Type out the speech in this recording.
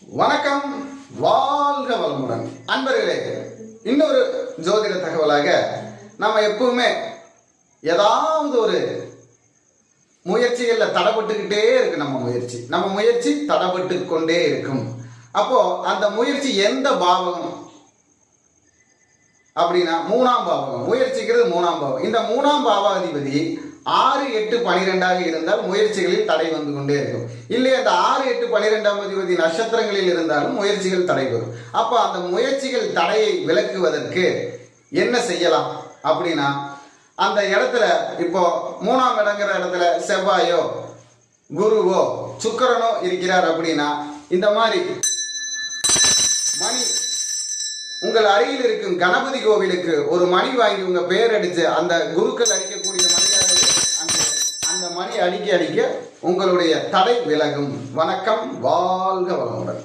வணக்கம், வாழ்க வளமுடன் அன்பர்களே. இன்னொரு ஜோதிட தகவலாக, நம்ம எப்பவுமே ஏதாவது ஒரு முயற்சிகளில் தடைப்பட்டுக்கிட்டே இருக்கு. நம்ம முயற்சி தடைப்பட்டு கொண்டே இருக்கும். அப்போ அந்த முயற்சி எந்த பாவகம் அப்படின்னா மூணாம் பாவகம். முயற்சிக்கிறது மூணாம் பாவம். இந்த மூணாம் பாவாதிபதி 6, 8, 12 இருந்தால் முயற்சிகளில் தடை வந்து கொண்டே இருக்கும். இல்லை, அந்த 6, 8, 12 அதிபதி நட்சத்திரங்களில் இருந்தாலும் முயற்சிகள் தடை வரும். அப்போ அந்த முயற்சிகள் தடையை விலக்குவதற்கு என்ன செய்யலாம் அப்படின்னா, அந்த இடத்துல இப்போ 3ஆம் இடங்கிற இடத்துல செவ்வாயோ குருவோ சுக்கிரனோ இருக்கிறார் அப்படின்னா, இந்த மாதிரி மணி உங்கள் அருகில் இருக்கும் கணபதி கோவிலுக்கு ஒரு மணி வாங்கி உங்க பெயர் அடிச்சு அந்த குருக்கள் அடிக்கக்கூடிய மணியாக அந்த மணி அடிக்க உங்களுடைய தடை விலகும். வணக்கம், வாழ்க வளமுடன்.